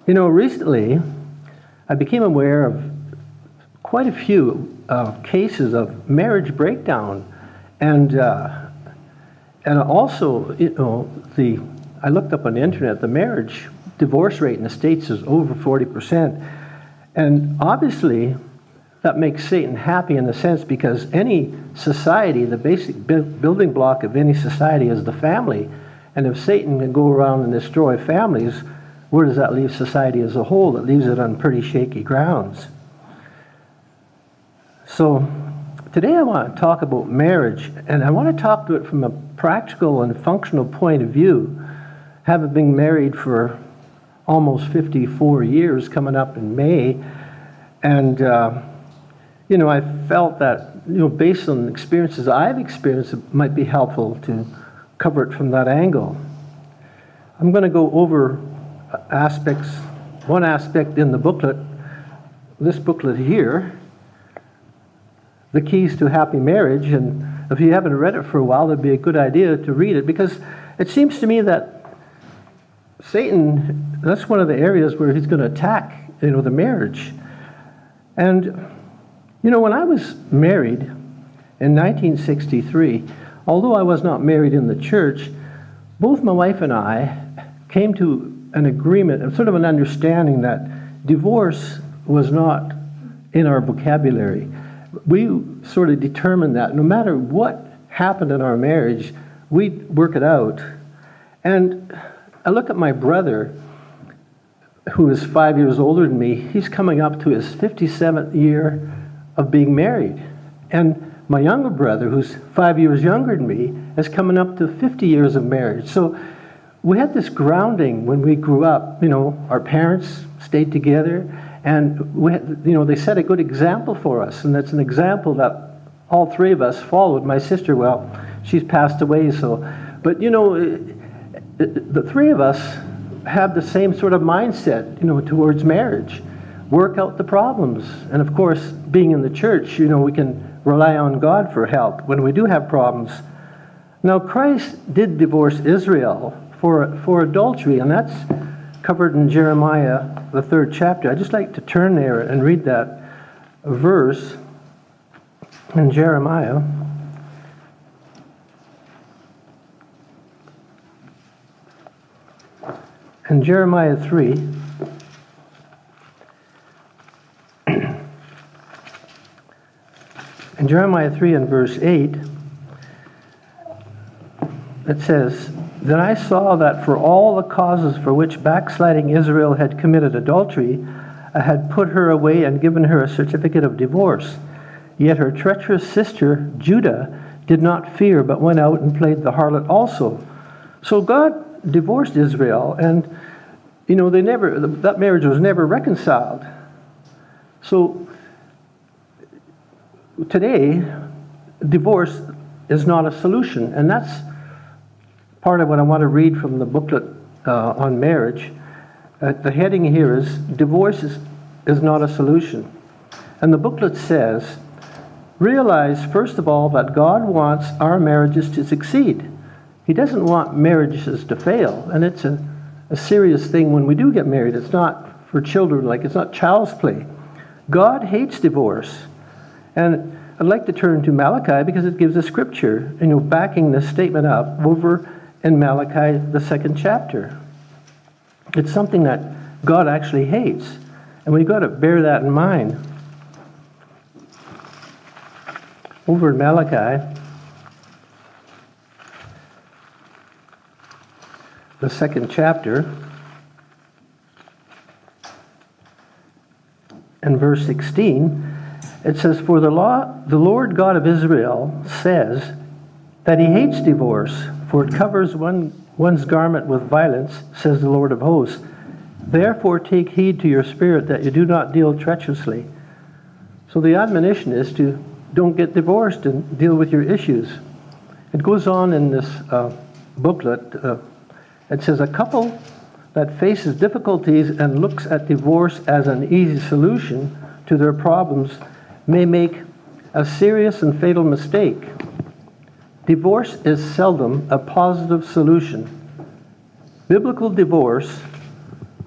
Recently I became aware of quite a few cases of marriage breakdown, and also, I looked up on the internet, the marriage divorce rate in the States is over 40%, and obviously that makes Satan happy in the sense because any society, the basic building block of any society is the family, and if Satan can go around and destroy families, where does that leave society as a whole? It leaves it on pretty shaky grounds. So today I want to talk about marriage, and I want to talk to it from a practical and functional point of view, having been married for almost 54 years coming up in May, and I felt that, based on experiences I've experienced, it might be helpful to cover it from that angle. I'm going to go over one aspect in the booklet, this booklet here, The Keys to Happy Marriage, and if you haven't read it for a while, it'd be a good idea to read it, because it seems to me that Satan, that's one of the areas where he's going to attack, the marriage. And, when I was married in 1963, although I was not married in the church, both my wife and I came to an agreement, sort of an understanding that divorce was not in our vocabulary. We sort of determined that no matter what happened in our marriage, we'd work it out. And I look at my brother, who is 5 years older than me. He's coming up to his 57th year of being married. And my younger brother, who's 5 years younger than me, is coming up to 50 years of marriage. So we had this grounding when we grew up. Our parents stayed together, and we had, they set a good example for us, and that's an example that all three of us followed. My sister, well, she's passed away, but the three of us have the same sort of mindset, towards marriage. Work out the problems. And of course, being in the church, we can rely on God for help when we do have problems. Now, Christ did divorce Israel for adultery, and that's covered in Jeremiah, the 3rd chapter. I'd just like to turn there and read that verse in Jeremiah. In Jeremiah 3, in Jeremiah 3 and verse 8, it says, "Then I saw that for all the causes for which backsliding Israel had committed adultery, I had put her away and given her a certificate of divorce. Yet her treacherous sister, Judah, did not fear, but went out and played the harlot also." So God divorced Israel, and that marriage was never reconciled. So today, divorce is not a solution, and that's part of what I want to read from the booklet on marriage. The heading here is "Divorce is not a solution." And the booklet says, "Realize, first of all, that God wants our marriages to succeed. He doesn't want marriages to fail, and it's a serious thing when we do get married. It's not for children, it's not child's play. God hates divorce." And I'd like to turn to Malachi because it gives a scripture, backing this statement up over in Malachi, the 2nd chapter. It's something that God actually hates, and we've got to bear that in mind. Over in Malachi, the 2nd chapter, and verse 16, it says, "For the Lord God of Israel says that he hates divorce, for it covers one's garment with violence, says the Lord of hosts. Therefore take heed to your spirit that you do not deal treacherously." So the admonition is to don't get divorced and deal with your issues. It goes on in this booklet. It says, "A couple that faces difficulties and looks at divorce as an easy solution to their problems may make a serious and fatal mistake. Divorce is seldom a positive solution. Biblical divorce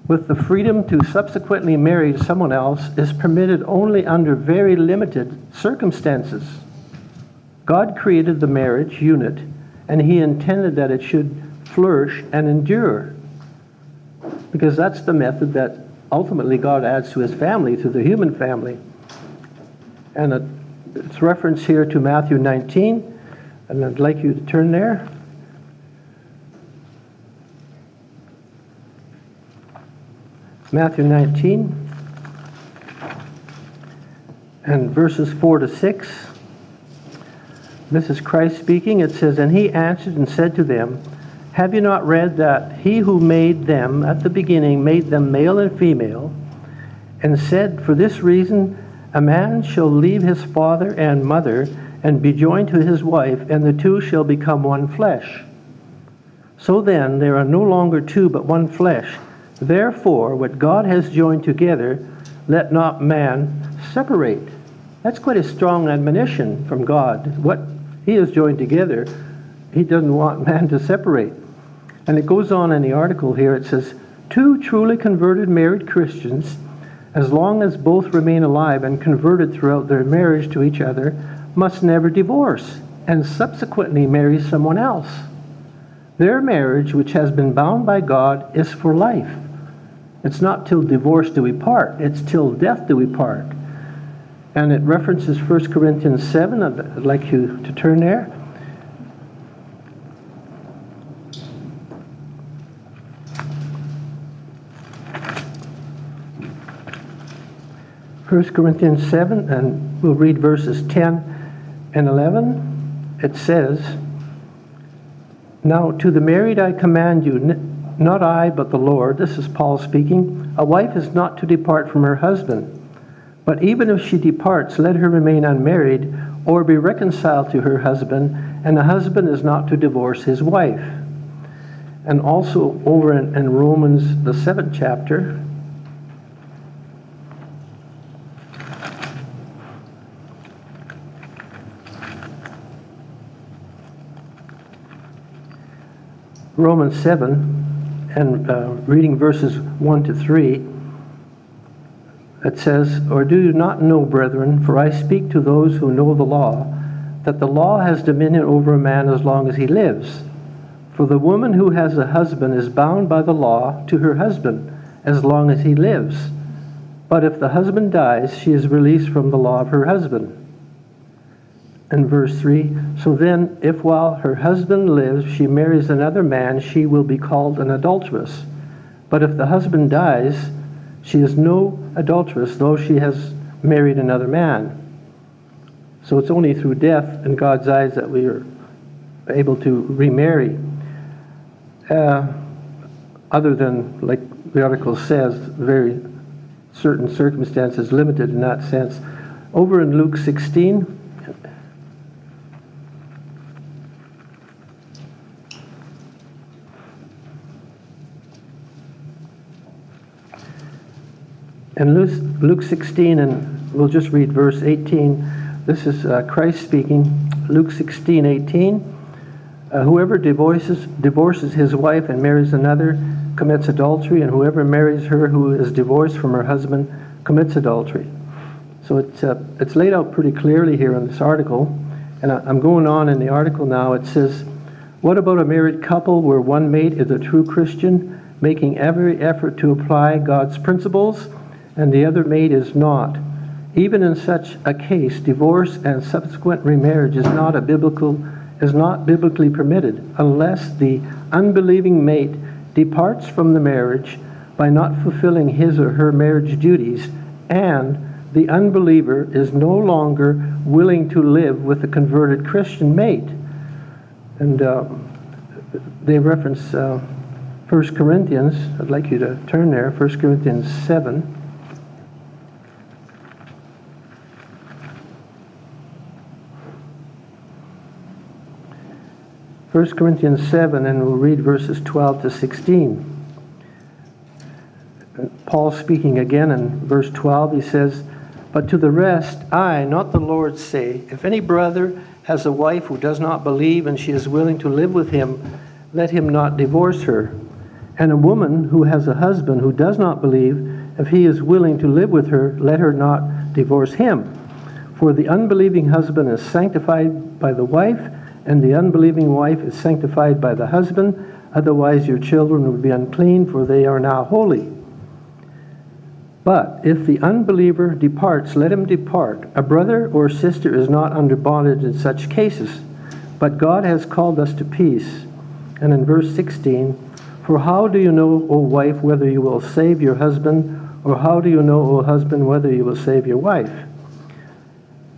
with the freedom to subsequently marry someone else, is permitted only under very limited circumstances. God created the marriage unit, and He intended that it should flourish and endure, because that's the method that ultimately God adds to His family, to the human family. And it's reference here to Matthew 19, and I'd like you to turn there. Matthew 19, and verses 4 to 6. This is Christ speaking. It says, "And He answered and said to them, Have you not read that He who made them at the beginning made them male and female, and said, For this reason a man shall leave his father and mother, and be joined to his wife, and the two shall become one flesh. So then there are no longer two but one flesh. Therefore, what God has joined together, let not man separate." That's quite a strong admonition from God. What He has joined together, He doesn't want man to separate. And it goes on in the article here, it says, "Two truly converted married Christians, as long as both remain alive and converted throughout their marriage to each other, must never divorce and subsequently marry someone else. Their marriage, which has been bound by God, is for life. It's not till divorce do we part. It's till death do we part." And it references 1 Corinthians 7. I'd like you to turn there. First Corinthians 7, and we'll read verses 10 and 11. It says, "Now to the married I command you, not I, but the Lord," this is Paul speaking, "a wife is not to depart from her husband. But even if she departs, let her remain unmarried, or be reconciled to her husband, and the husband is not to divorce his wife." And also over in Romans, the 7th chapter, Romans 7, and reading verses 1 to 3, it says, "Or do you not know, brethren, for I speak to those who know the law, that the law has dominion over a man as long as he lives. For the woman who has a husband is bound by the law to her husband as long as he lives. But if the husband dies, she is released from the law of her husband." And verse 3, "So then, if while her husband lives she marries another man, she will be called an adulteress. But if the husband dies, she is no adulteress, though she has married another man." So it's only through death in God's eyes that we are able to remarry. Other than, like the article says, very certain circumstances, limited in that sense. Over in Luke 16, in Luke 16, and we'll just read verse 18. This is Christ speaking. Luke 16:18. "Whoever divorces his wife and marries another commits adultery, and whoever marries her who is divorced from her husband commits adultery." So it's laid out pretty clearly here in this article. And I'm going on in the article now. It says, "What about a married couple where one mate is a true Christian, making every effort to apply God's principles, and the other mate is not? Even in such a case, divorce and subsequent remarriage is not biblically permitted, unless the unbelieving mate departs from the marriage by not fulfilling his or her marriage duties, and the unbeliever is no longer willing to live with a converted Christian mate." And they reference 1 Corinthians. I'd like you to turn there, 1 Corinthians 7. 1 Corinthians 7, and we'll read verses 12 to 16. Paul speaking again in verse 12, he says, "But to the rest, I, not the Lord, say, if any brother has a wife who does not believe and she is willing to live with him, let him not divorce her. And a woman who has a husband who does not believe, if he is willing to live with her, let her not divorce him. For the unbelieving husband is sanctified by the wife, and the unbelieving wife is sanctified by the husband. Otherwise your children would be unclean, for they are now holy. But if the unbeliever departs, let him depart. A brother or sister is not under bondage in such cases, but God has called us to peace. And in verse 16, for how do you know, O wife, whether you will save your husband, or how do you know, O husband, whether you will save your wife?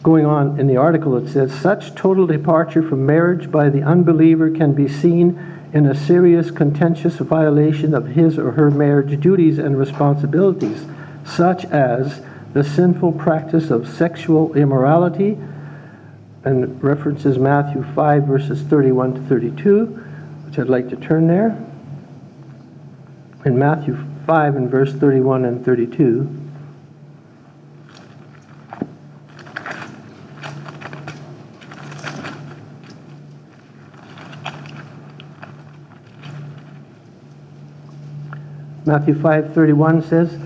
Going on in the article, it says, such total departure from marriage by the unbeliever can be seen in a serious, contentious violation of his or her marriage duties and responsibilities, such as the sinful practice of sexual immorality, and references Matthew 5, verses 31 to 32, which I'd like to turn there. In Matthew 5 and verse 31 and 32, Matthew 5:31 says,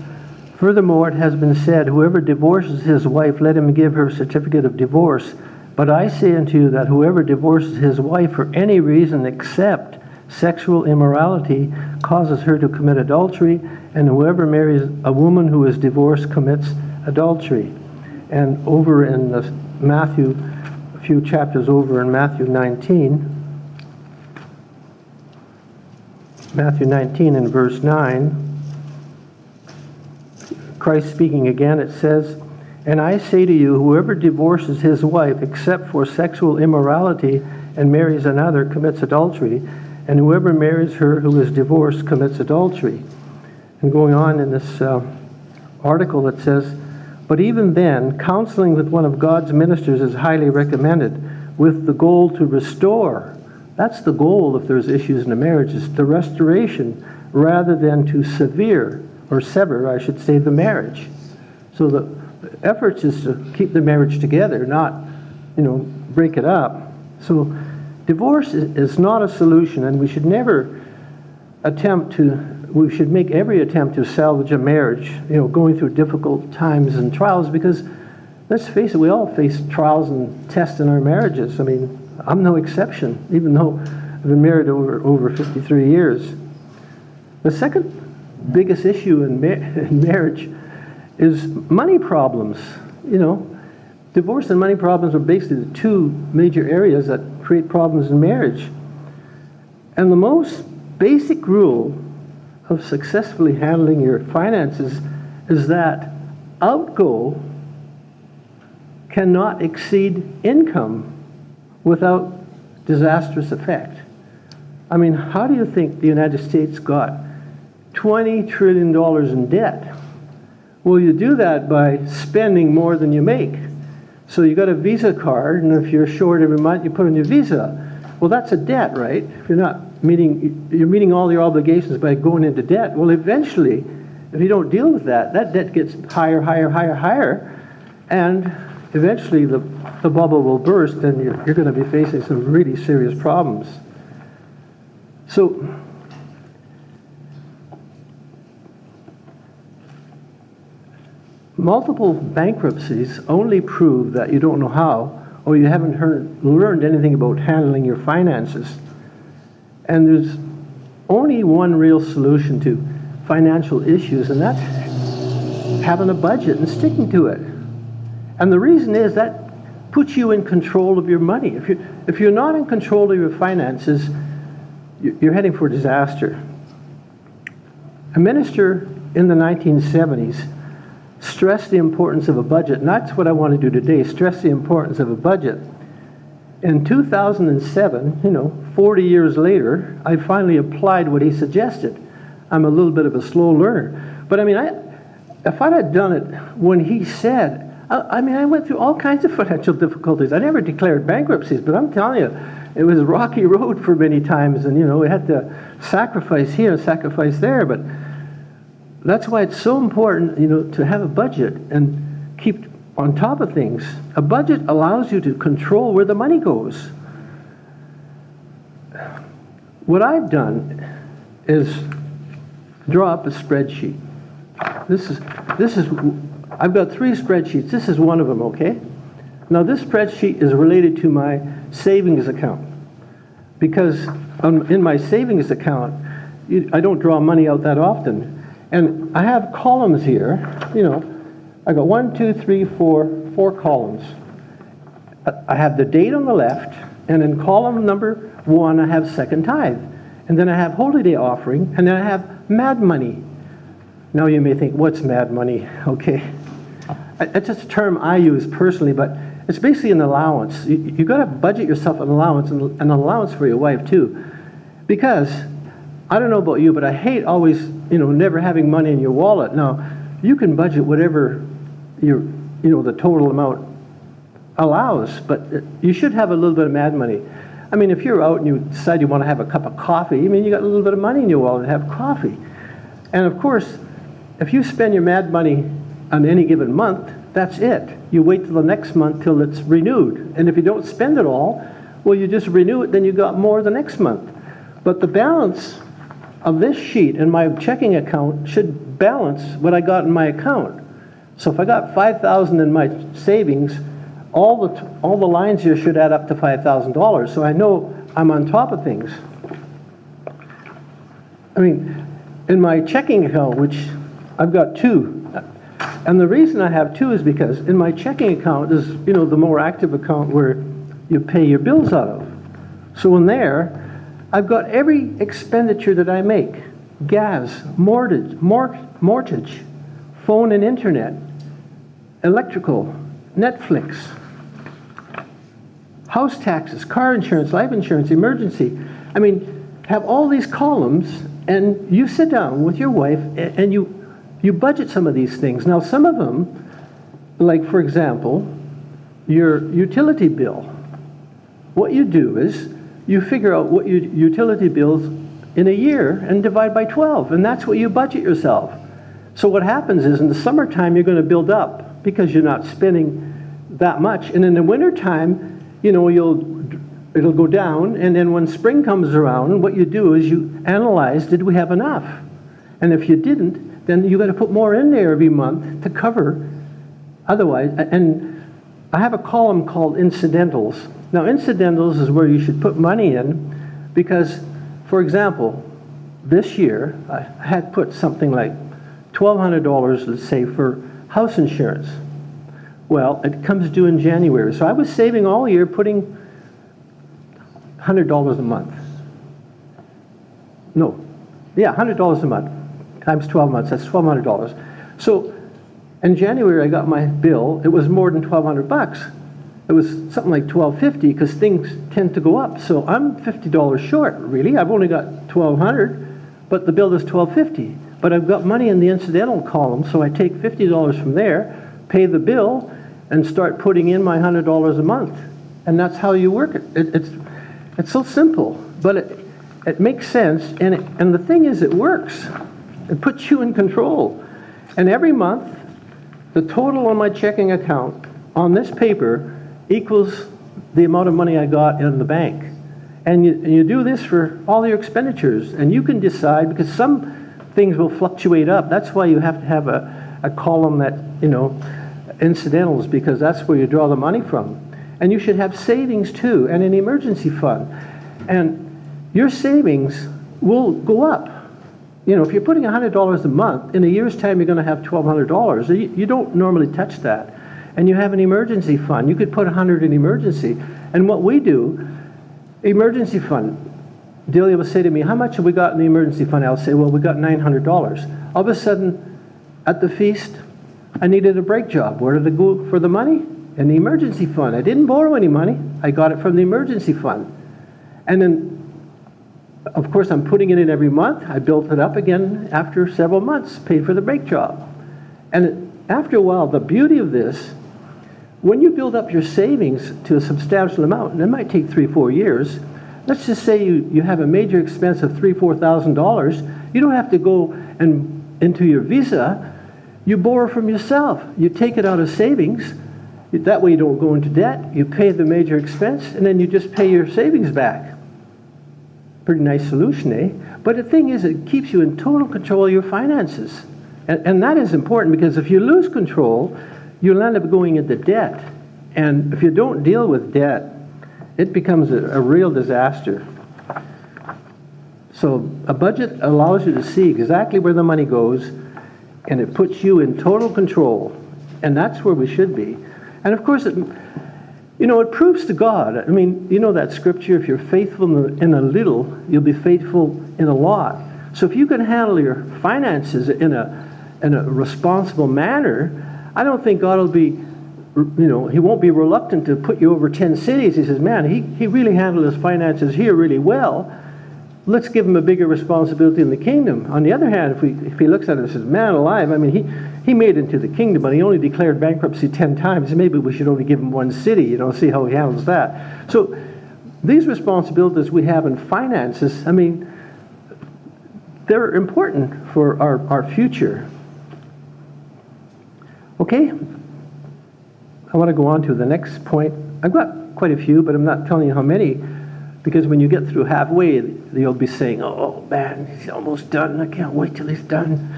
furthermore, it has been said, whoever divorces his wife, let him give her a certificate of divorce. But I say unto you that whoever divorces his wife for any reason except sexual immorality causes her to commit adultery, and whoever marries a woman who is divorced commits adultery. And over in Matthew, a few chapters over in Matthew 19 in verse 9, Christ speaking again, it says, and I say to you, whoever divorces his wife except for sexual immorality and marries another commits adultery, and whoever marries her who is divorced commits adultery. And going on in this article, it says, but even then, counseling with one of God's ministers is highly recommended, with the goal to restore. That's the goal if there's issues in a marriage, is the restoration, rather than to sever, I should say, the marriage. So the efforts is to keep the marriage together, not, break it up. So divorce is not a solution, and we should never we should make every attempt to salvage a marriage, going through difficult times and trials, because let's face it, we all face trials and tests in our marriages. I mean, I'm no exception, even though I've been married over 53 years. The second biggest issue in marriage is money problems. Divorce and money problems are basically the two major areas that create problems in marriage. And the most basic rule of successfully handling your finances is that outgo cannot exceed income without disastrous effect. I mean, how do you think the United States got $20 trillion in debt? Well, you do that by spending more than you make. So you got a Visa card, and if you're short every month, you put on your Visa. Well, that's a debt, right? If you're meeting all your obligations by going into debt. Well, eventually, if you don't deal with that debt gets higher, and eventually the bubble will burst, and you're going to be facing some really serious problems. So multiple bankruptcies only prove that you don't know how, or you haven't learned anything about handling your finances. And there's only one real solution to financial issues, and that's having a budget and sticking to it. And the reason is that puts you in control of your money. If you're not in control of your finances, you're heading for disaster. A minister in the 1970s stressed the importance of a budget, and that's what I want to do today, stress the importance of a budget. In 2007, 40 years later, I finally applied what he suggested. I'm a little bit of a slow learner. But I mean, if I'd had done it when he said, I went through all kinds of financial difficulties. I never declared bankruptcies, but I'm telling you, it was a rocky road for many times, and we had to sacrifice here, sacrifice there. But that's why it's so important, to have a budget and keep on top of things. A budget allows you to control where the money goes. What I've done is draw up a spreadsheet. I've got 3 spreadsheets. This is one of them, okay? Now this spreadsheet is related to my savings account, because in my savings account, I don't draw money out that often. And I have columns here, I got 1, 2, 3, 4 columns. I have the date on the left, and in column number 1, I have second tithe. And then I have Holy Day offering, and then I have mad money. Now you may think, what's mad money? Okay. It's just a term I use personally, but it's basically an allowance. You got to budget yourself an allowance, and an allowance for your wife too. Because, I don't know about you, but I hate always, never having money in your wallet. Now, you can budget whatever the total amount allows, but you should have a little bit of mad money. I mean, if you're out and you decide you want to have a cup of coffee, you got a little bit of money in your wallet to have coffee. And of course, if you spend your mad money on any given month, that's it. You wait till the next month till it's renewed. And if you don't spend it all, well, you just renew it, then you got more the next month. But the balance of this sheet in my checking account should balance what I got in my account. So if I got $5,000 in my savings, all the lines here should add up to $5,000. So I know I'm on top of things. In my checking account, which I've got 2, and the reason I have 2 is because in my checking account is, the more active account where you pay your bills out of. So in there, I've got every expenditure that I make: gas, mortgage, phone and internet, electrical, Netflix, house taxes, car insurance, life insurance, emergency. Have all these columns, and you sit down with your wife and you budget some of these things. Now, some of them, like for example, your utility bill. What you do is you figure out what your utility bills in a year and divide by 12, and that's what you budget yourself. So what happens is in the summertime you're going to build up because you're not spending that much, and in the wintertime, it'll go down, and then when spring comes around, what you do is you analyze, did we have enough? And if you didn't, then you got to put more in there every month to cover. Otherwise, and I have a column called incidentals. Now, incidentals is where you should put money in because, for example, this year I had put something like $1,200, let's say, for house insurance. Well, it comes due in January. So I was saving all year, putting $100 a month. $100 a month times 12 months, that's $1,200. So in January I got my bill, it was more than $1,200. It was something like $1,250 because things tend to go up. So I'm $50 short, really. I've only got $1,200, but the bill is $1,250. But I've got money in the incidental column, so I take $50 from there, pay the bill, and start putting in my $100 a month. And that's how you work it. It's so simple, but it makes sense, and the thing is, it works. It puts you in control. And every month, the total on my checking account on this paper equals the amount of money I got in the bank. And you do this for all your expenditures, and you can decide, because some things will fluctuate up. That's why you have to have a column that, incidentals, because that's where you draw the money from. And you should have savings too, and an emergency fund. And your savings will go up. If you're putting $100 a month, in a year's time you're going to have $1,200. You don't normally touch that. And you have an emergency fund. You could put $100 in emergency. And what we do, emergency fund, Delia will say to me, how much have we got in the emergency fund? I'll say, well, we got $900. All of a sudden, at the feast, I needed a brake job. Where did I go for the money? In the emergency fund. I didn't borrow any money. I got it from the emergency fund. And then, of course, I'm putting it in every month. I built it up again after several months, paid for the brake job. And after a while, the beauty of this, when you build up your savings to a substantial amount, and it might take 3-4 years, let's just say you have a major expense of $3,000 to $4,000, you don't have to go into your Visa. You borrow from yourself. You take it out of savings. That way you don't go into debt. You pay the major expense, and then you just pay your savings back. Pretty nice solution, eh? But the thing is, it keeps you in total control of your finances. And that is important, because if you lose control, you'll end up going into debt. And if you don't deal with debt, it becomes a real disaster. So a budget allows you to see exactly where the money goes, and it puts you in total control. And that's where we should be. And of course, it proves to God. I mean, you know that scripture, if you're faithful in a little, you'll be faithful in a lot. So if you can handle your finances in a responsible manner, I don't think God will be, he won't be reluctant to put you over 10 cities. He says, man, he really handled his finances here really well. Let's give him a bigger responsibility in the kingdom. On the other hand, if he looks at it and says, man alive, I mean, he made it into the kingdom, but he only declared bankruptcy 10 times. Maybe we should only give him one city, see how he handles that. So these responsibilities we have in finances, I mean, they're important for our future. Okay? I want to go on to the next point. I've got quite a few, but I'm not telling you how many, because when you get through halfway, you'll be saying, oh man, he's almost done. I can't wait till he's done.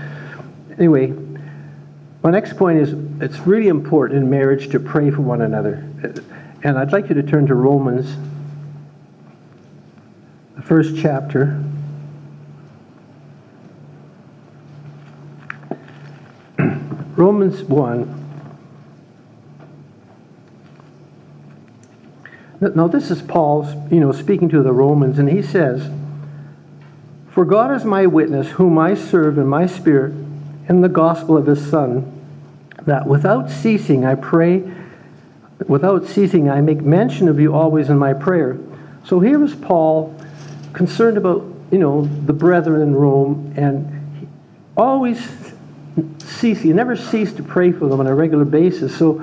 Anyway, my next point is, it's really important in marriage to pray for one another. And I'd like you to turn to Romans, the first chapter. Romans 1. Now this is Paul, speaking to the Romans, and he says, "For God is my witness, whom I serve in my spirit in the gospel of his Son, that without ceasing I pray, without ceasing I make mention of you always in my prayer." So here is Paul concerned about, the brethren in Rome, and he always he never ceased to pray for them on a regular basis. So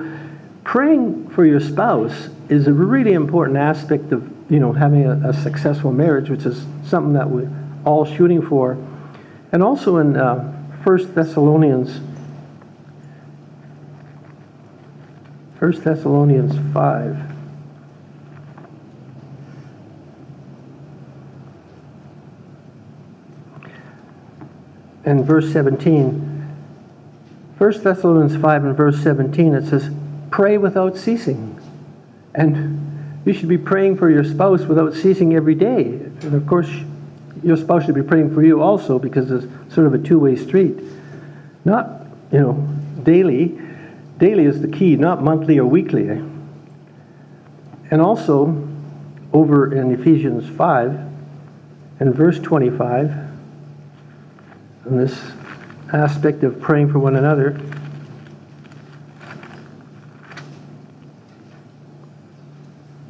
praying for your spouse is a really important aspect of, having a successful marriage, which is something that we're all shooting for. And also in 1 Thessalonians 5. And verse 17. 1 Thessalonians 5 and verse 17, it says, "Pray without ceasing." And you should be praying for your spouse without ceasing every day. And of course, your spouse should be praying for you also, because it's sort of a two-way street. Not, daily. Daily is the key, not monthly or weekly. And also, over in Ephesians 5 and verse 25, and this aspect of praying for one another,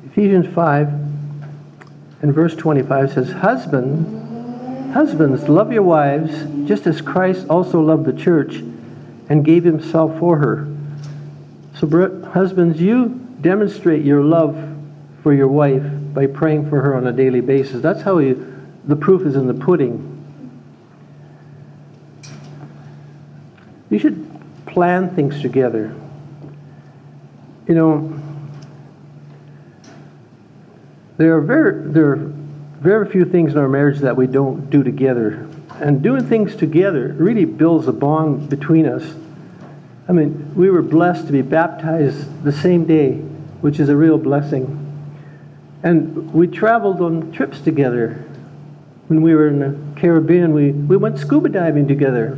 Ephesians 5 and verse 25 says, Husbands, love your wives, just as Christ also loved the church and gave himself for her. So husbands, you demonstrate your love for your wife by praying for her on a daily basis. That's how the proof is in the pudding. You should plan things together. There are very few things in our marriage that we don't do together. And doing things together really builds a bond between us. I mean, we were blessed to be baptized the same day, which is a real blessing. And we traveled on trips together. When we were in the Caribbean, we went scuba diving together.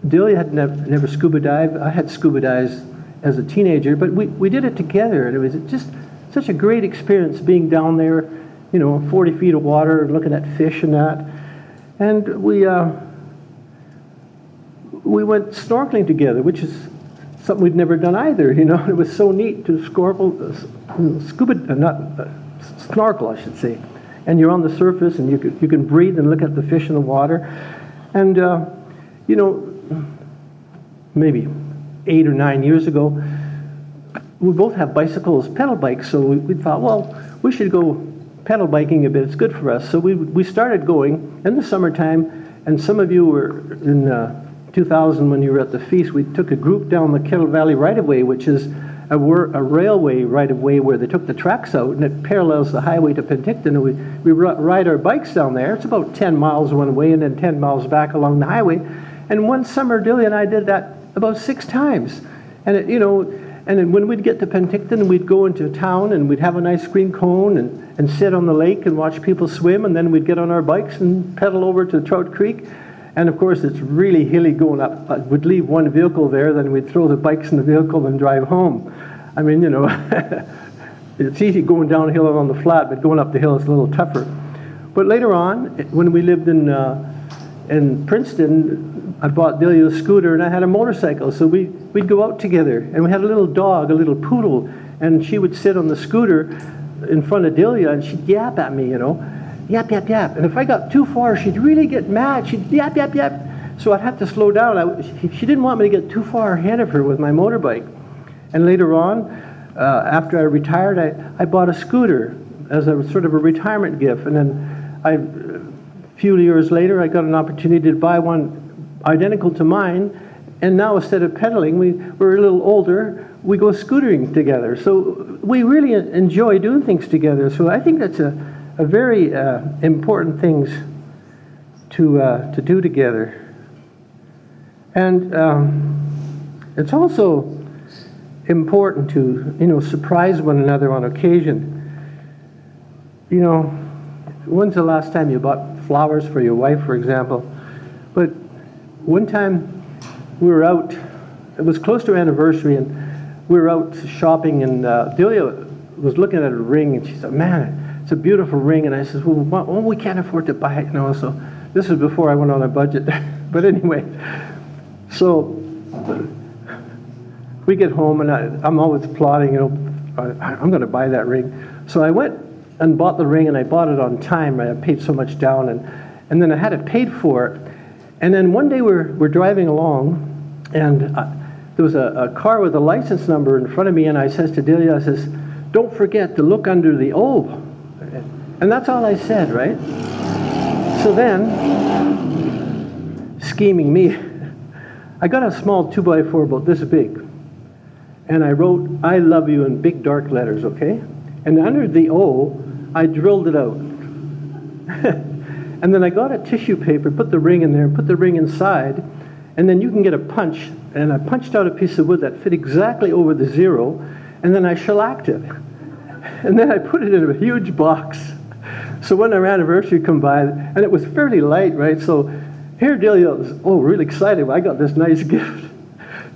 Delia had never scuba dived. I had scuba dived as a teenager, but we did it together. And it was just such a great experience being down there, 40 feet of water and looking at fish and that. And we went snorkeling together, which is something we'd never done either. It was so neat to snorkel, I should say. And you're on the surface, and you can breathe and look at the fish in the water. And maybe 8 or 9 years ago, we both have bicycles, pedal bikes, so we thought, well, we should go pedal biking a bit. It's good for us. So we started going in the summertime, and some of you were in 2000 when you were at the feast. We took a group down the Kettle Valley right-of-way, which is a railway right of way where they took the tracks out, and it parallels the highway to Penticton, and we ride our bikes down there. It's about 10 miles one way and then 10 miles back along the highway. And one summer, Delia and I did that about 6 times. And and then when we'd get to Penticton, we'd go into town and we'd have an ice cream cone and sit on the lake and watch people swim, and then we'd get on our bikes and pedal over to Trout Creek. And of course, it's really hilly going up. We'd leave one vehicle there, then we'd throw the bikes in the vehicle and drive home. I mean, it's easy going downhill and on the flat, but going up the hill is a little tougher. But later on, when we lived in Princeton, I bought Delia a scooter and I had a motorcycle, so we'd go out together. And we had a little dog, a little poodle, and she would sit on the scooter in front of Delia and she'd yap at me, yap, yap, yap. And if I got too far, she'd really get mad. She'd yap, yap, yap. So I'd have to slow down. She didn't want me to get too far ahead of her with my motorbike. And later on, after I retired, I bought a scooter as a sort of a retirement gift. And then a few years later, I got an opportunity to buy one identical to mine. And now instead of pedaling, we're a little older, we go scootering together. So we really enjoy doing things together. So I think that's a very important things to do together. And it's also important to surprise one another on occasion. When's the last time you bought flowers for your wife, for example? But one time we were out, it was close to our anniversary, and we were out shopping, and Delia was looking at a ring, and she said, "Man, it's a beautiful ring." And I said, well, we can't afford to buy it, So this was before I went on a budget. But anyway, so we get home, and I'm always plotting, I'm going to buy that ring. So I went and bought the ring, and I bought it on time. I paid so much down, and then I had it paid for. And then one day we're driving along, and there was a car with a license number in front of me, and I says to Delia, I says, "Don't forget to look under the O." And that's all I said, right? So then, scheming me, I got a small 2x4 about this big, and I wrote, "I love you" in big dark letters, okay? And under the O, I drilled it out. And then I got a tissue paper, put the ring in there, put the ring inside, and then you can get a punch, and I punched out a piece of wood that fit exactly over the 0, and then I shellacked it. And then I put it in a huge box. So when our anniversary come by, and it was fairly light, right? So here Delia was, really excited. I got this nice gift.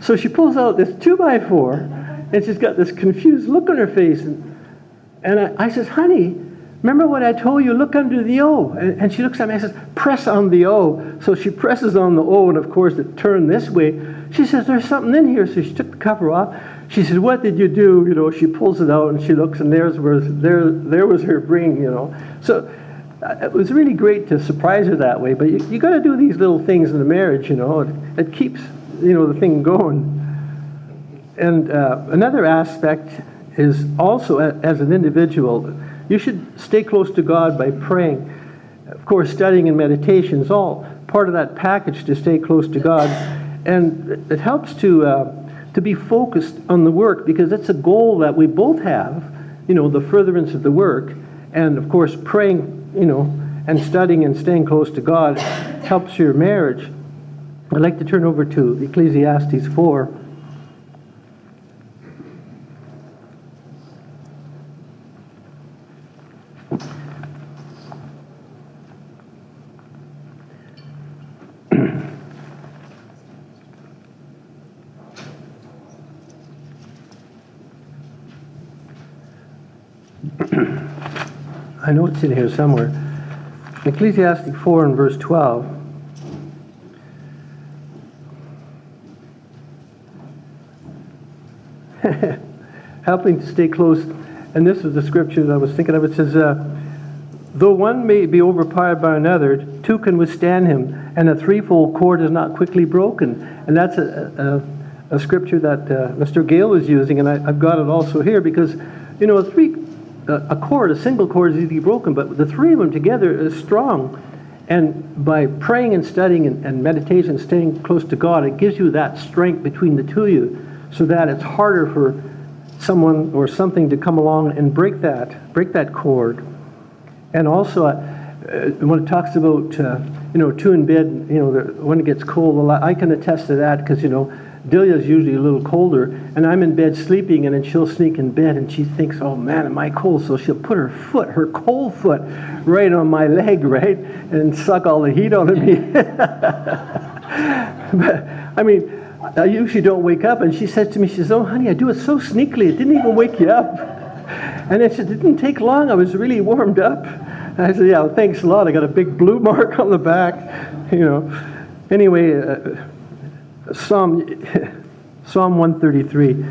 So she pulls out this 2x4, and she's got this confused look on her face. And I says, "Honey, remember what I told you? Look under the O." And she looks at me and says, "Press on the O." So she presses on the O, and of course it turned this way. She says, "There's something in here." So she took the cover off. She said, "What did you do?" She pulls it out, and she looks, and there was her ring, So it was really great to surprise her that way. But you got to do these little things in a marriage, It keeps, the thing going. And another aspect is also, as an individual, you should stay close to God by praying. Of course, studying and meditation is all part of that package to stay close to God. And it helps to be focused on the work, because it's a goal that we both have, the furtherance of the work. And of course, praying, and studying and staying close to God helps your marriage. I'd like to turn over to Ecclesiastes 4. I know it's in here somewhere. Ecclesiastes 4 and verse 12. Helping to stay close. And this is the scripture that I was thinking of. It says, "Though one may be overpowered by another, two can withstand him, and a threefold cord is not quickly broken." And that's a scripture that Mr. Gale was using, and I've got it also here, because, a single cord is easily broken, but the three of them together is strong. And by praying and studying and meditation, staying close to God, it gives you that strength between the two of you, so that it's harder for someone or something to come along and break that cord. And also, when it talks about, two in bed, when it gets cold, I can attest to that because, Delia's usually a little colder, and I'm in bed sleeping, and then she'll sneak in bed, and she thinks, oh man, am I cold? So she'll put her cold foot, right on my leg, right, and suck all the heat out of me. But, I usually don't wake up, and she says to me, she says, oh honey, I do it so sneakily, it didn't even wake you up. And I said, it didn't take long, I was really warmed up. And I said, yeah, well, thanks a lot, I got a big blue mark on the back, Anyway, Psalm 133.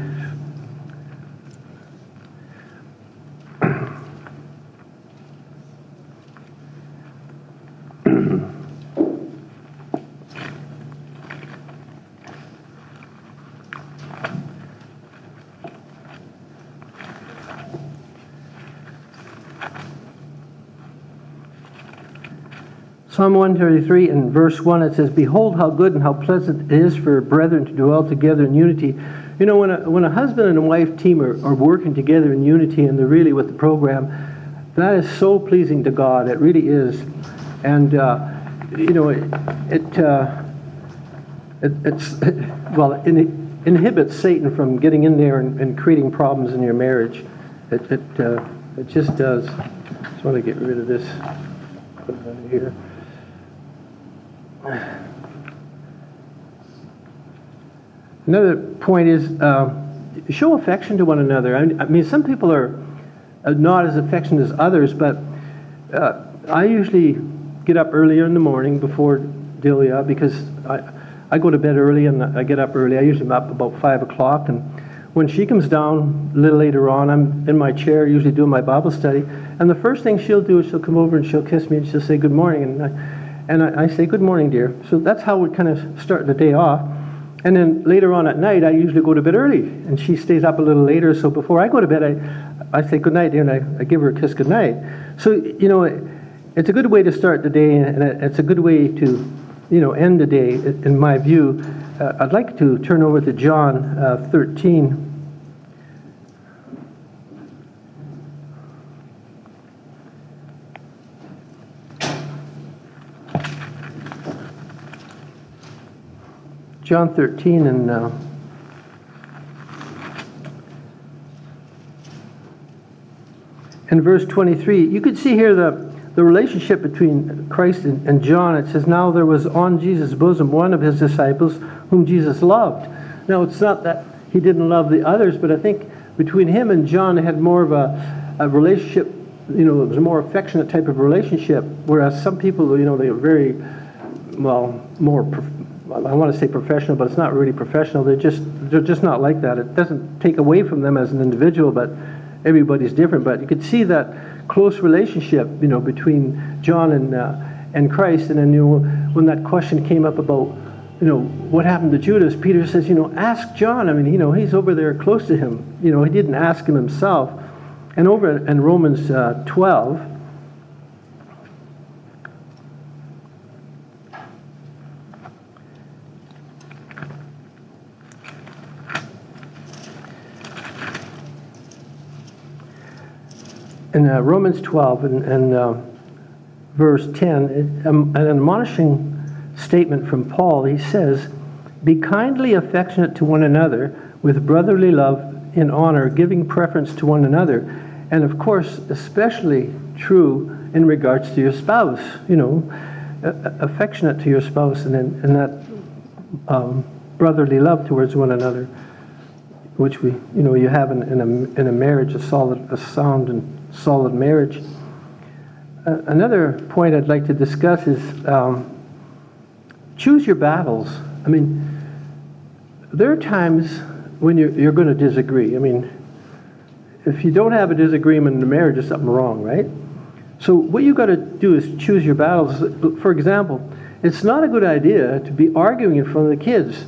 Psalm 133 in verse 1, it says, behold how good and how pleasant it is for brethren to dwell together in unity. When a husband and a wife team are working together in unity and they're really with the program, that is so pleasing to God. It really is. And, it inhibits Satan from getting in there and creating problems in your marriage. It just does. Just want to get rid of this. Put it under here. Another point is show affection to one another. Some people are not as affectionate as others, but I usually get up earlier in the morning before Delia because I go to bed early and I get up early. I usually am up about 5 o'clock, and when she comes down a little later on, I'm in my chair usually doing my Bible study, and the first thing she'll do is she'll come over and she'll kiss me and she'll say good morning, and I say, good morning, dear. So that's how we kind of start the day off. And then later on at night, I usually go to bed early, and she stays up a little later. So before I go to bed, I say good night, dear, and I give her a kiss good night. So, it's a good way to start the day, and it's a good way to, end the day, in my view. I'd like to turn over to John 13. John 13 and in verse 23, you could see here the relationship between Christ and John. It says, now there was on Jesus' bosom one of his disciples whom Jesus loved. Now, it's not that he didn't love the others, but I think between him and John, they had more of a relationship, it was a more affectionate type of relationship, whereas some people, they are very, more I want to say professional, but it's not really professional. They're just not like that. It doesn't take away from them as an individual, but everybody's different. But you could see that close relationship, between John and Christ. And then, when that question came up about, what happened to Judas, Peter says, ask John. He's over there close to him. He didn't ask him himself. And over in Romans 12. In Romans 12 and verse 10, an admonishing statement from Paul, he says, be kindly affectionate to one another with brotherly love in honor, giving preference to one another. And of course, especially true in regards to your spouse, affectionate to your spouse and that brotherly love towards one another, which you have in a marriage, a sound and solid marriage. Another point I'd like to discuss is choose your battles. There are times when you're going to disagree. If you don't have a disagreement in the marriage, there's something wrong, right? So what you got to do is choose your battles. For example, it's not a good idea to be arguing in front of the kids.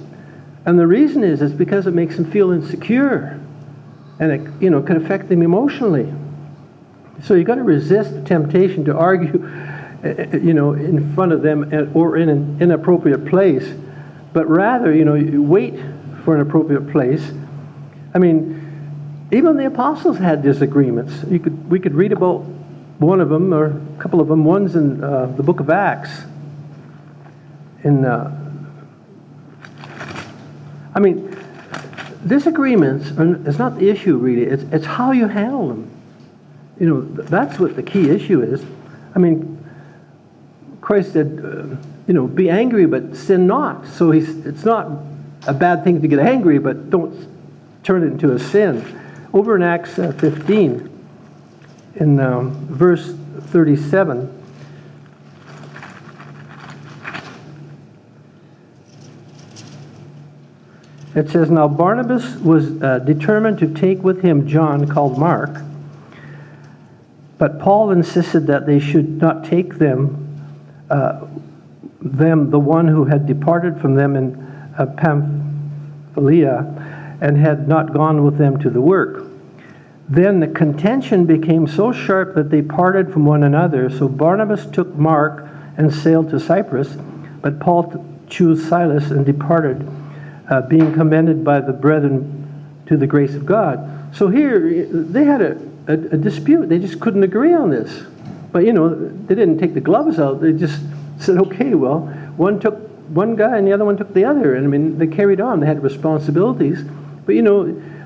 And the reason is because it makes them feel insecure. And it, can affect them emotionally. So you got to resist the temptation to argue, in front of them or in an inappropriate place. But rather, you wait for an appropriate place. Even the apostles had disagreements. We could read about one of them, or a couple of them. One's in the book of Acts. Disagreements is not the issue, really. It's how you handle them. That's what the key issue is. Christ said, be angry, but sin not. So it's not a bad thing to get angry, but don't turn it into a sin. Over in Acts 15, in verse 37, it says, "Now Barnabas was determined to take with him John, called Mark, but Paul insisted that they should not take them, the one who had departed from them in Pamphylia, and had not gone with them to the work. Then the contention became so sharp that they parted from one another. So Barnabas took Mark and sailed to Cyprus, but Paul chose Silas and departed, being commended by the brethren to the grace of God." So here, they had a dispute. They just couldn't agree on this. But, they didn't take the gloves out. They just said, okay, well, one took one guy and the other one took the other. And, they carried on. They had responsibilities. But,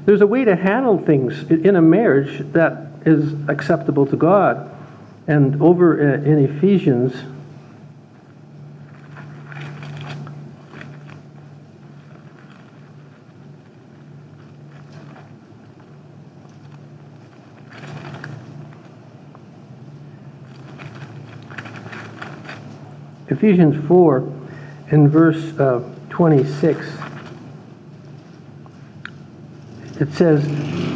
there's a way to handle things in a marriage that is acceptable to God. And over in Ephesians, Ephesians 4, in verse 26, it says,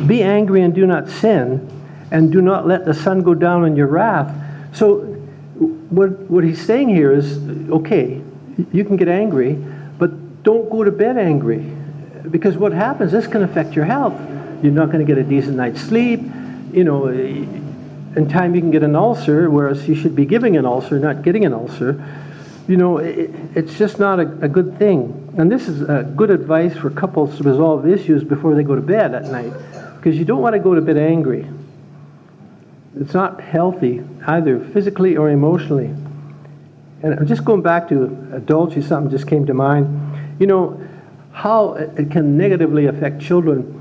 "Be angry and do not sin, and do not let the sun go down in your wrath." So what he's saying here is, okay, you can get angry, but don't go to bed angry. Because what happens, this can affect your health. You're not going to get a decent night's sleep. In time you can get an ulcer, whereas you should be giving an ulcer, not getting an ulcer. It's just not a good thing. And this is good advice for couples to resolve issues before they go to bed at night. Because you don't want to go to bed angry. It's not healthy, either physically or emotionally. And I'm just going back to adultery, something just came to mind. How it can negatively affect children.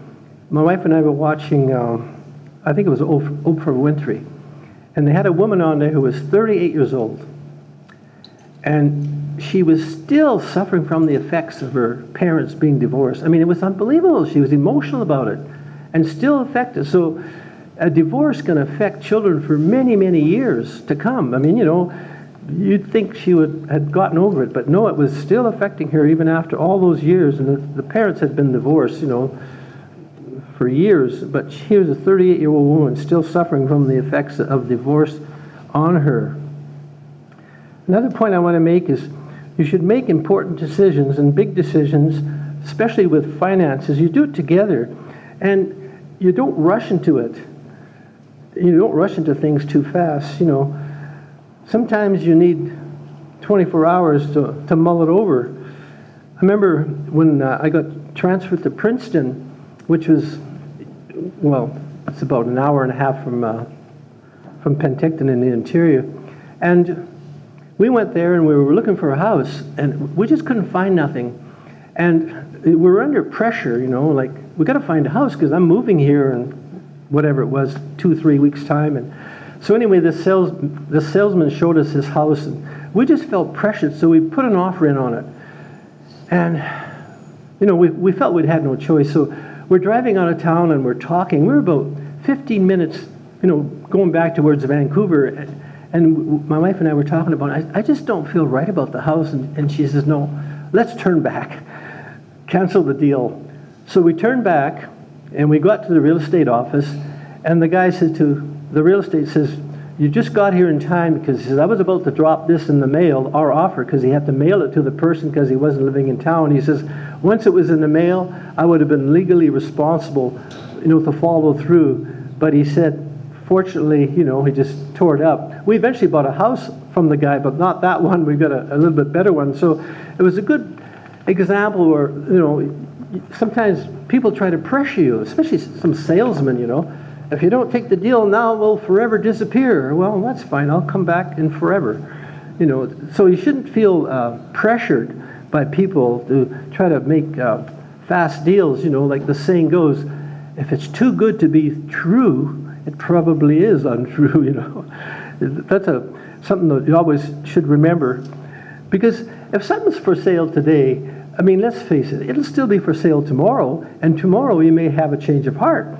My wife and I were watching, I think it was Oprah Winfrey. And they had a woman on there who was 38 years old. And she was still suffering from the effects of her parents being divorced. It was unbelievable. She was emotional about it and still affected. So a divorce can affect children for many, many years to come. You'd think she had gotten over it, but no, it was still affecting her even after all those years. And the parents had been divorced, for years. But here's a 38-year-old woman still suffering from the effects of divorce on her. Another point I want to make is you should make important decisions and big decisions, especially with finances. You do it together, and you don't rush into it. You don't rush into things too fast. Sometimes you need 24 hours to mull it over. I remember when I got transferred to Princeton, which was, it's about an hour and a half from Penticton in the interior, and we went there and we were looking for a house, and we just couldn't find nothing. And we were under pressure, we got to find a house because I'm moving here in whatever it was, 2-3 weeks' time. And so anyway, the salesman showed us his house, and we just felt pressured, so we put an offer in on it. And, we felt we'd had no choice. So we're driving out of town and we're talking. We're about 15 minutes, going back towards Vancouver. And my wife and I were talking about it. I just don't feel right about the house. And she says, no, let's turn back. Cancel the deal. So we turned back, and we got to the real estate office. And the guy said to the real estate, says, "You just got here in time," because he says, "I was about to drop this in the mail, our offer," because he had to mail it to the person because he wasn't living in town. He says, "Once it was in the mail, I would have been legally responsible, to follow through." But he said, fortunately, he just tore it up. We eventually bought a house from the guy, but not that one. We got a little bit better one. So it was a good example where, sometimes people try to pressure you, especially some salesmen, If you don't take the deal now, we'll forever disappear. Well, that's fine. I'll come back in forever. So you shouldn't feel pressured by people to try to make fast deals. Like the saying goes, if it's too good to be true, it probably is untrue. That's something that you always should remember. Because if something's for sale today, let's face it, it'll still be for sale tomorrow, and tomorrow you may have a change of heart,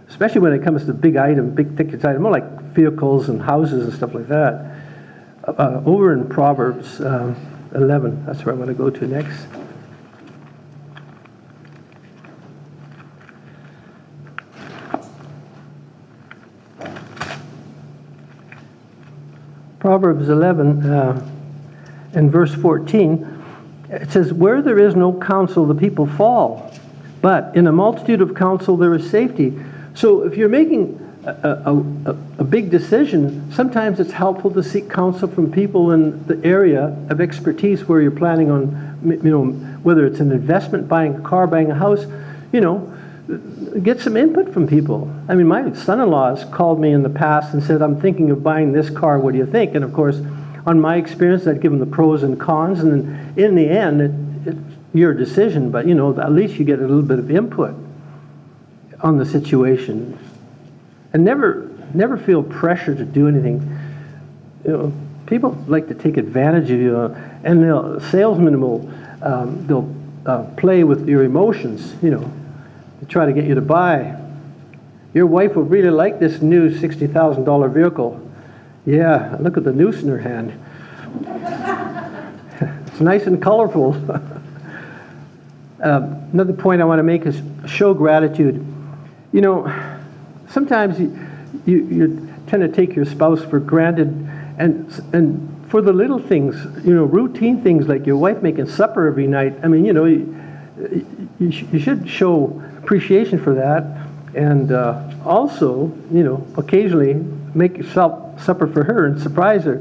Especially when it comes to big ticket items, more like vehicles and houses and stuff like that. Over in Proverbs 11, that's where I'm going to go to next. Proverbs 11 and verse 14, it says, "Where there is no counsel, the people fall, but in a multitude of counsel there is safety." So if you're making a big decision, sometimes it's helpful to seek counsel from people in the area of expertise where you're planning on, whether it's an investment, buying a car, buying a house, get some input from people. My son-in-law has called me in the past and said, "I'm thinking of buying this car. What do you think?" And of course, on my experience, I'd give him the pros and cons, and then in the end, it's your decision. But at least you get a little bit of input on the situation, and never feel pressure to do anything. People like to take advantage of you, and salesmen will they'll play with your emotions, to try to get you to buy. Your wife will really like this new $60,000 vehicle. Yeah, look at the noose in her hand. It's nice and colorful. Another point I want to make is show gratitude. Sometimes you tend to take your spouse for granted, and for the little things, routine things like your wife making supper every night. You should show appreciation for that, and also, occasionally make yourself supper for her and surprise her.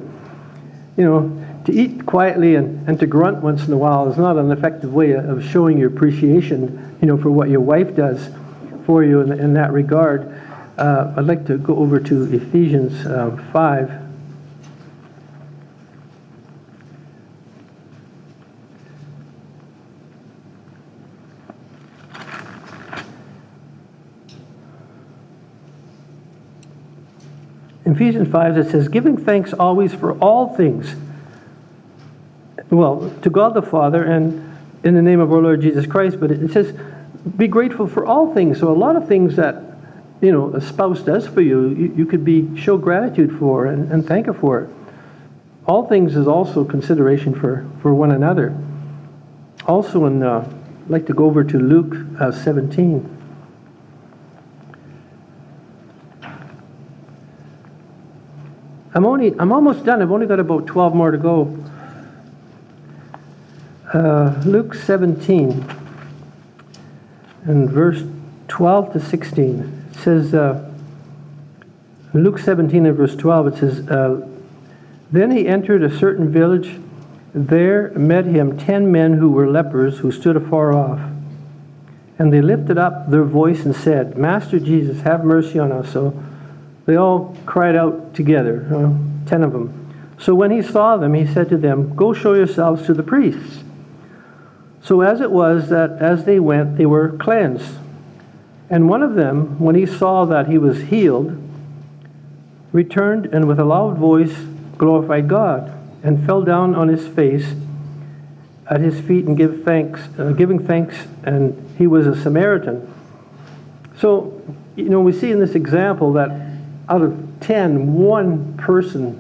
To eat quietly and to grunt once in a while is not an effective way of showing your appreciation, for what your wife does for you in that regard. I'd like to go over to Ephesians 5. In Ephesians 5, it says, "Giving thanks always for all things, to God the Father and in the name of our Lord Jesus Christ." But it says, be grateful for all things. So a lot of things that, a spouse does for you, you could show gratitude for and thank her for it. All things is also consideration for one another. Also, I'd like to go over to Luke 17. I'm almost done. I've only got about 12 more to go. Luke 17 and verse 12 to 16. It says, Luke 17 and verse 12, it says, "Then he entered a certain village. There met him 10 men who were lepers, who stood afar off. And they lifted up their voice and said, 'Master Jesus, have mercy on us.' So they all cried out together, 10 of them. So when he saw them, he said to them, 'Go show yourselves to the priests.' So as it was that as they went, they were cleansed. And one of them, when he saw that he was healed, returned and with a loud voice glorified God, and fell down on his face at his feet and giving thanks, and he was a Samaritan." So, we see in this example that out of 10, one person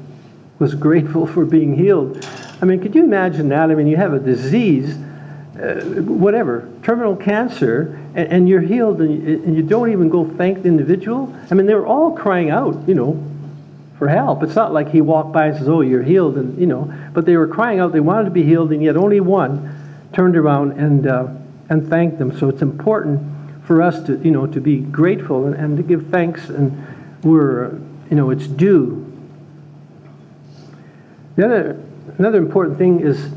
was grateful for being healed. Could you imagine that? You have a disease, whatever, terminal cancer, and you're healed, and you don't even go thank the individual? They were all crying out, for help. It's not like he walked by and says, "Oh, you're healed," but they were crying out. They wanted to be healed, and yet only one turned around and thanked them. So it's important for us to be grateful and to give thanks, and it's due. Another important thing is,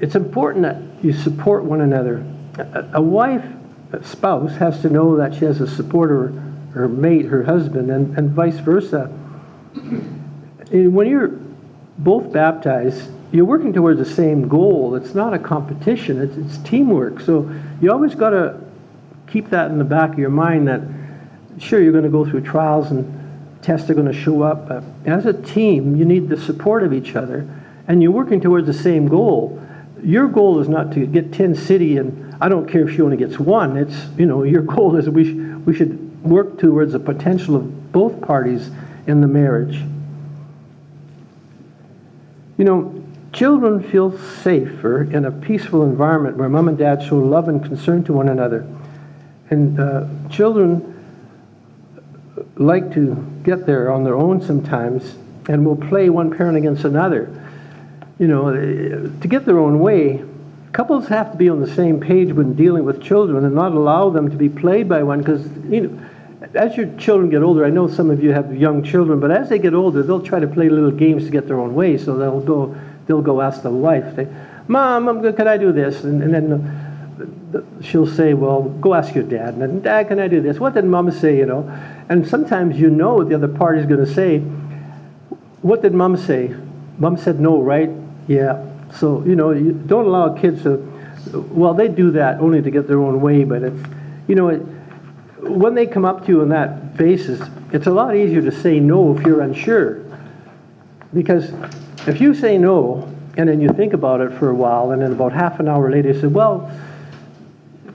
it's important that you support one another. A wife, a spouse, has to know that she has a supporter, her mate, her husband, and vice versa. And when you're both baptized, you're working towards the same goal. It's not a competition, it's teamwork. So you always got to keep that in the back of your mind that, sure, you're going to go through trials and tests are going to show up, but as a team, you need the support of each other, and you're working towards the same goal. Your goal is not to get 10 city, and I don't care if she only gets one. It's, your goal is we should work towards the potential of both parties in the marriage. Children feel safer in a peaceful environment where mom and dad show love and concern to one another. And children like to get there on their own sometimes and will play one parent against another. To get their own way, couples have to be on the same page when dealing with children and not allow them to be played by one, because as your children get older, I know some of you have young children, but as they get older, they'll try to play little games to get their own way. So they'll go ask the wife, Mom, can I do this? And then she'll say, well, go ask your dad. And then, Dad, can I do this? What did Mom say, And sometimes the other party's going to say, what did Mom say? Mom said no, right? Yeah. So, you don't allow kids to, well, they do that only to get their own way, but it's, when they come up to you on that basis, it's a lot easier to say no if you're unsure. Because if you say no, and then you think about it for a while, and then about half an hour later you say, well,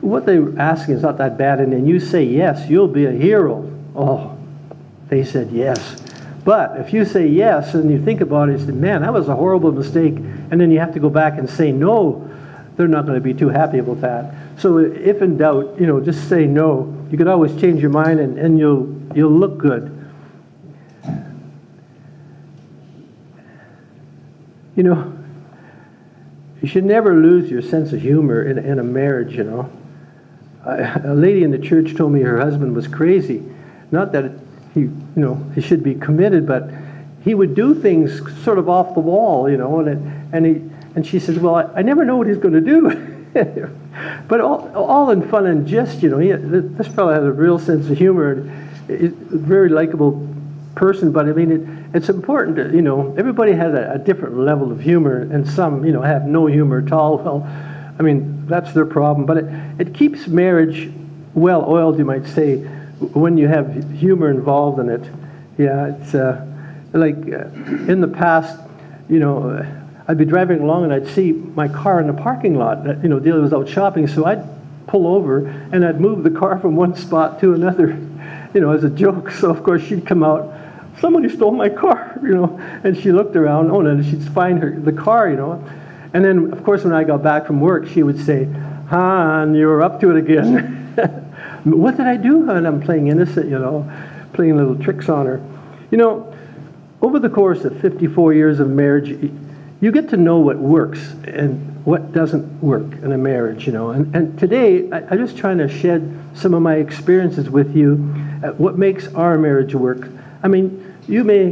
what they're asking is not that bad, and then you say yes, you'll be a hero. Oh, they said yes. But if you say yes, and you think about it, you say, man, that was a horrible mistake, and then you have to go back and say no, they're not going to be too happy about that. So if in doubt, just say no. You could always change your mind, and you'll look good. You should never lose your sense of humor in a marriage, A lady in the church told me her husband was crazy. Not that he should be committed, but he would do things sort of off the wall, and she says, well, I never know what he's going to do. But all in fun and jest, this fellow has a real sense of humor. He's a very likable person, but I mean, it's important to, everybody has a different level of humor, and some, have no humor at all. Well, I mean, that's their problem, but it keeps marriage well-oiled, you might say, when you have humor involved in it. Yeah, it's in the past, I'd be driving along and I'd see my car in the parking lot. Dealer was out shopping, so I'd pull over and I'd move the car from one spot to another, as a joke. So of course she'd come out, somebody stole my car, and she looked around, and she'd find the car, And then of course when I got back from work, she would say, "Hon, you're up to it again." What did I do, hon? I'm playing innocent, playing little tricks on her. Over the course of 54 years of marriage, you get to know what works and what doesn't work in a marriage, And today, I'm just trying to shed some of my experiences with you, what makes our marriage work. I mean, you may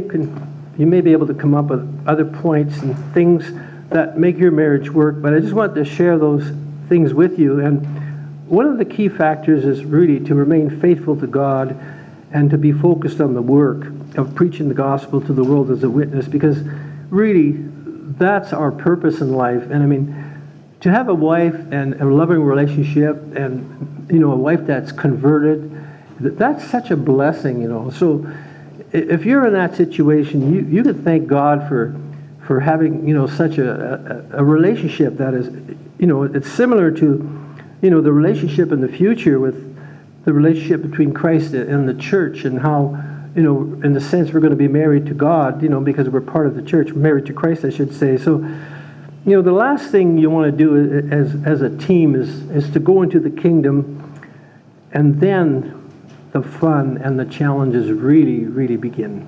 be able to come up with other points and things that make your marriage work, but I just want to share those things with you. And one of the key factors is really to remain faithful to God and to be focused on the work of preaching the gospel to the world as a witness, because really that's our purpose in life. And I mean, to have a wife and a loving relationship and, a wife that's converted, that's such a blessing, So if you're in that situation, you could thank God for having, such a relationship that is, it's similar to, the relationship in the future with the relationship between Christ and the church, and how, in the sense we're going to be married to God, because we're part of the church, married to Christ, I should say. So, the last thing you want to do as a team is to go into the kingdom, and then the fun and the challenges really, really begin.